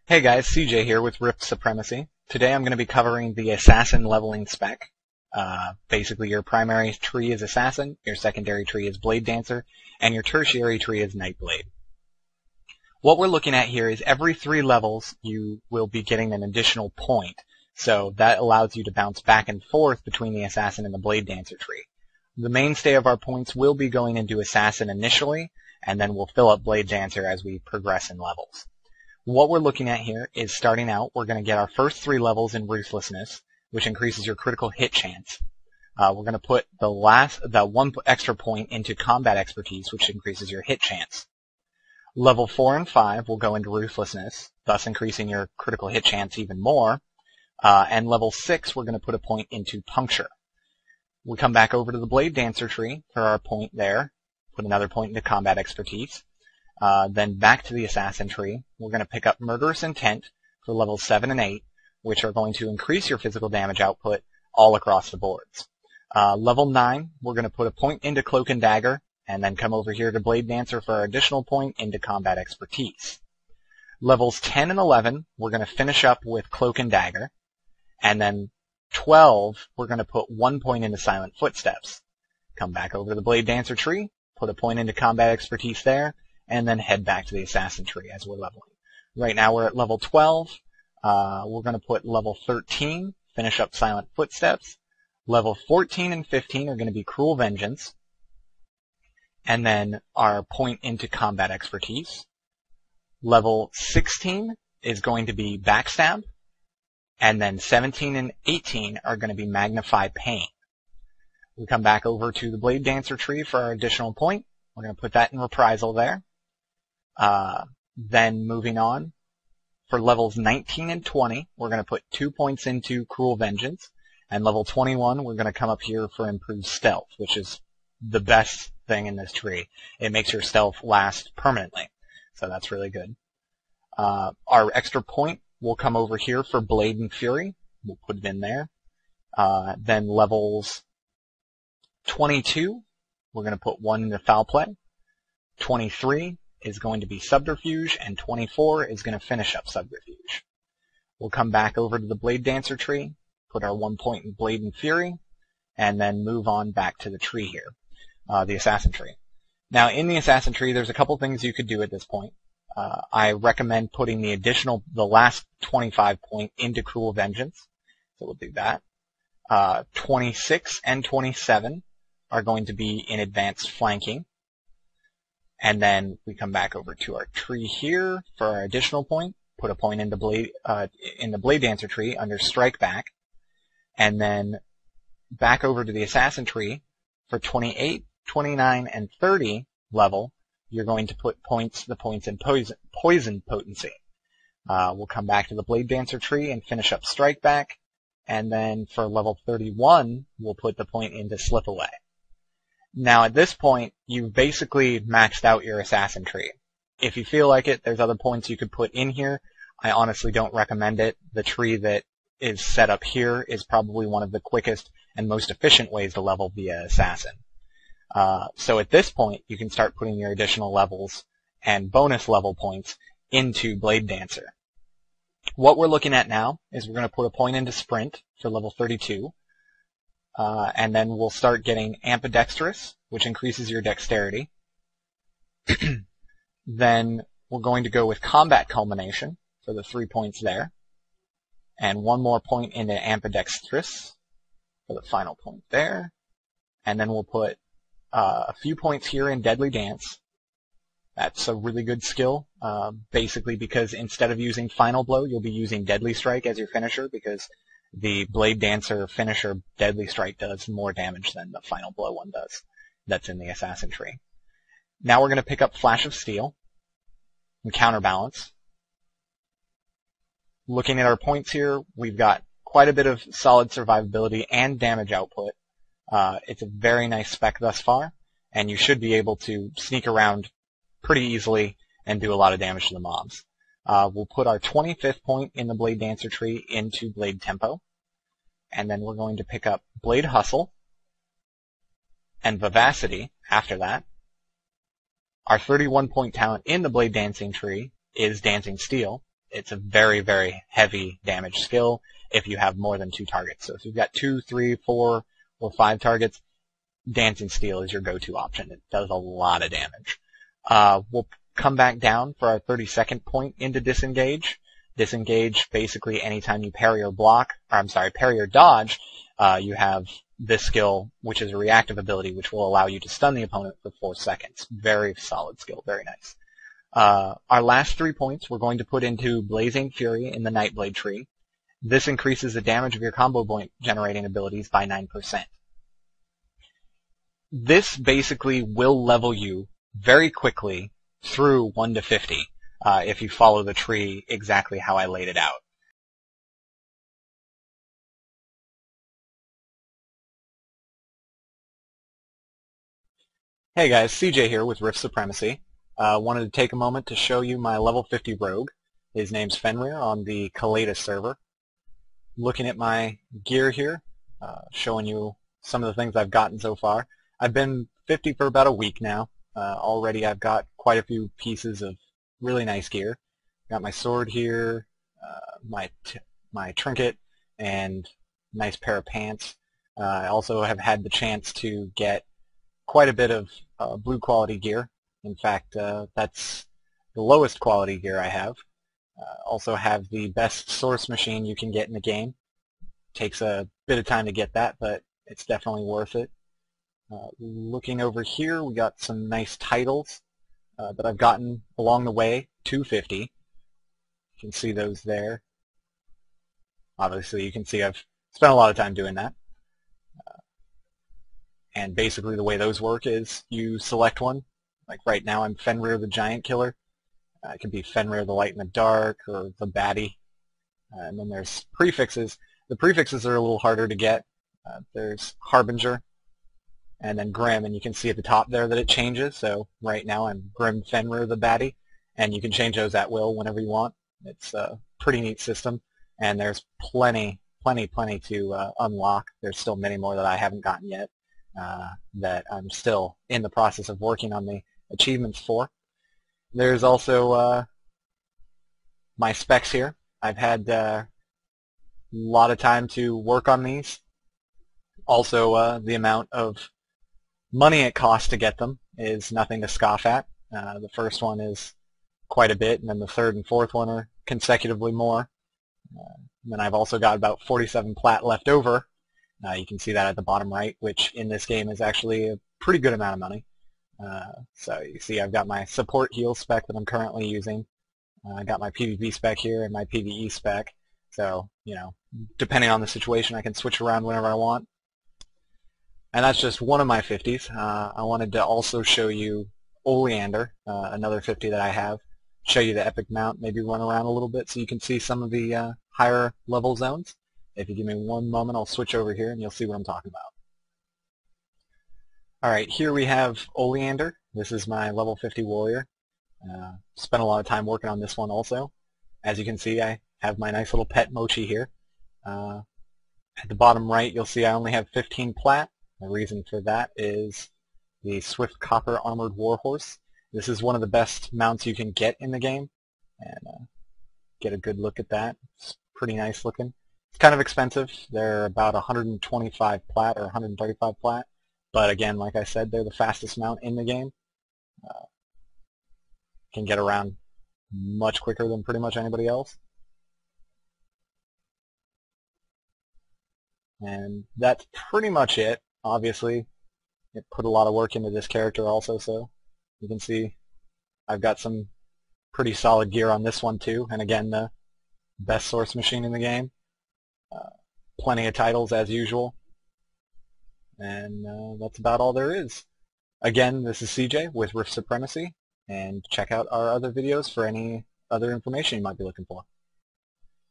Hey guys, CJ here with Rift Supremacy. Today I'm going to be covering the Assassin leveling spec. Basically your primary tree is Assassin, your secondary tree is Blade Dancer, and your tertiary tree is Nightblade. What we're looking at here is every 3 levels you will be getting an additional point, so that allows you to bounce back and forth between the Assassin and the Blade Dancer tree. The mainstay of our points will be going into Assassin initially, and then we'll fill up Blade Dancer as we progress in levels. What we're looking at here is starting out, we're going to get our first 3 levels in Ruthlessness, which increases your critical hit chance. We're going to put the 1 extra point into Combat Expertise, which increases your hit chance. Level 4 and 5 will go into Ruthlessness, thus increasing your critical hit chance even more. And level 6, we're going to put a point into Puncture. We come back over to the Blade Dancer tree for our point there, put another point into Combat Expertise. Then back to the Assassin tree, we're going to pick up Murderous Intent for levels 7 and 8, which are going to increase your physical damage output all across the boards. Level 9, we're going to put a point into Cloak and Dagger, and then come over here to Blade Dancer for our additional point into Combat Expertise. Levels 10 and 11, we're going to finish up with Cloak and Dagger, and then 12, we're going to put 1 point into Silent Footsteps. Come back over to the Blade Dancer tree, put a point into Combat Expertise there, and then head back to the Assassin tree as we're leveling. Right now we're at level 12. We're going to put level 13, finish up Silent Footsteps. Level 14 and 15 are going to be Cruel Vengeance. And then our point into Combat Expertise. Level 16 is going to be Backstab. And then 17 and 18 are going to be Magnify Pain. We come back over to the Blade Dancer tree for our additional point. We're going to put that in Reprisal there. Then moving on, for levels 19 and 20, we're going to put 2 points into Cruel Vengeance, and level 21, we're going to come up here for Improved Stealth, which is the best thing in this tree. It makes your stealth last permanently, so that's really good. Our extra point will come over here for Blade and Fury. We'll put it in there. Then levels 22, we're going to put 1 into Foul Play. 23 is going to be Subterfuge, and 24 is going to finish up Subterfuge. We'll come back over to the Blade Dancer tree, put our 1 point in Blade and Fury, and then move on back to the tree here, the Assassin tree. Now, in the Assassin tree, there's a couple things you could do at this point. I recommend putting the last 25 point into Cruel Vengeance, so we'll do that. 26 and 27 are going to be in Advanced Flanking. And then we come back over to our tree here for our additional point, put a point in the Blade Dancer tree under Strike Back, and then back over to the Assassin tree for 28, 29, and 30 level, you're going to put the points in Poison Potency. We'll come back to the Blade Dancer tree and finish up Strike Back, and then for level 31, we'll put the point into Slip Away. Now at this point, you've basically maxed out your Assassin tree. If you feel like it, there's other points you could put in here. I honestly don't recommend it. The tree that is set up here is probably one of the quickest and most efficient ways to level via Assassin. So at this point, you can start putting your additional levels and bonus level points into Blade Dancer. What we're looking at now is we're going to put a point into Sprint for level 32. And then we'll start getting Ambidextrous, which increases your dexterity. Then we're going to go with Combat Culmination for the 3 points there. And 1 more point into Ambidextrous for the final point there. And then we'll put a few points here in Deadly Dance. That's a really good skill, basically because instead of using Final Blow, you'll be using Deadly Strike as your finisher, because the Blade Dancer finisher Deadly Strike does more damage than the Final Blow one does. That's in the Assassin tree. Now we're going to pick up Flash of Steel and Counterbalance. Looking at our points here, we've got quite a bit of solid survivability and damage output. It's a very nice spec thus far, and you should be able to sneak around pretty easily and do a lot of damage to the mobs. We'll put our 25th point in the Blade Dancer tree into Blade Tempo. And then we're going to pick up Blade Hustle and Vivacity after that. Our 31-point talent in the Blade Dancing tree is Dancing Steel, it's a very, very heavy damage skill if you have more than 2 targets. So if you've got 2, 3, 4, or 5 targets, Dancing Steel is your go-to option. It does a lot of damage. We'll come back down for our 32nd point into Disengage. Disengage, basically anytime you parry or block, or I'm sorry, parry or dodge, you have this skill, which is a reactive ability, which will allow you to stun the opponent for 4 seconds. Very solid skill, very nice. Our last 3 points we're going to put into Blazing Fury in the Nightblade tree. This increases the damage of your combo point generating abilities by 9%. This basically will level you very quickly through 1 to 50 if you follow the tree exactly how I laid it out. Hey guys, CJ here with Rift Supremacy. Wanted to take a moment to show you my level 50 rogue. His name's Fenrir on the Kaleidus server. Looking at my gear here, showing you some of the things I've gotten so far. I've been 50 for about a week now. Already I've got quite a few pieces of really nice gear. Got my sword here, my trinket, and nice pair of pants. I also have had the chance to get quite a bit of blue quality gear. In fact, that's the lowest quality gear I have. Also have the best source machine you can get in the game. Takes a bit of time to get that, but it's definitely worth it. Looking over here, we got some nice titles that I've gotten along the way to 50. You can see those there. Obviously, you can see I've spent a lot of time doing that. And basically the way those work is you select one. Like right now I'm Fenrir the Giant Killer. It could be Fenrir the Light in the Dark or the Baddie. And then there's prefixes. The prefixes are a little harder to get. There's Harbinger and then Grim, and you can see at the top there that it changes. So right now I'm Grim Fenrir the Baddie, and you can change those at will whenever you want. It's a pretty neat system, and there's plenty to unlock. There's still many more that I haven't gotten yet that I'm still in the process of working on the achievements for. There's also my specs here. I've had a lot of time to work on these. Also, the amount of money it costs to get them is nothing to scoff at. The first one is quite a bit, and then the third and fourth one are consecutively more. And then I've also got about 47 plat left over. You can see that at the bottom right, which in this game is actually a pretty good amount of money. So you see I've got my support heal spec that I'm currently using. I got my PvP spec here and my PvE spec. So, you know, depending on the situation, I can switch around whenever I want. And that's just one of my 50s. I wanted to also show you Oleander, another 50 that I have. Show you the epic mount, maybe run around a little bit so you can see some of the higher level zones. If you give me one moment, I'll switch over here and you'll see what I'm talking about. Alright, here we have Oleander. This is my level 50 warrior. Spent a lot of time working on this one also. As you can see, I have my nice little pet Mochi here. At the bottom right, you'll see I only have 15 plat. The reason for that is the Swift Copper Armored Warhorse. This is one of the best mounts you can get in the game. And get a good look at that. It's pretty nice looking. It's kind of expensive. They're about 125 plat or 135 plat. But again, like I said, they're the fastest mount in the game. Can get around much quicker than pretty much anybody else. And that's pretty much it. Obviously, it put a lot of work into this character also, so you can see I've got some pretty solid gear on this one too. And again, the best source machine in the game. Plenty of titles as usual. And that's about all there is. Again, this is CJ with Rift Supremacy, and check out our other videos for any other information you might be looking for.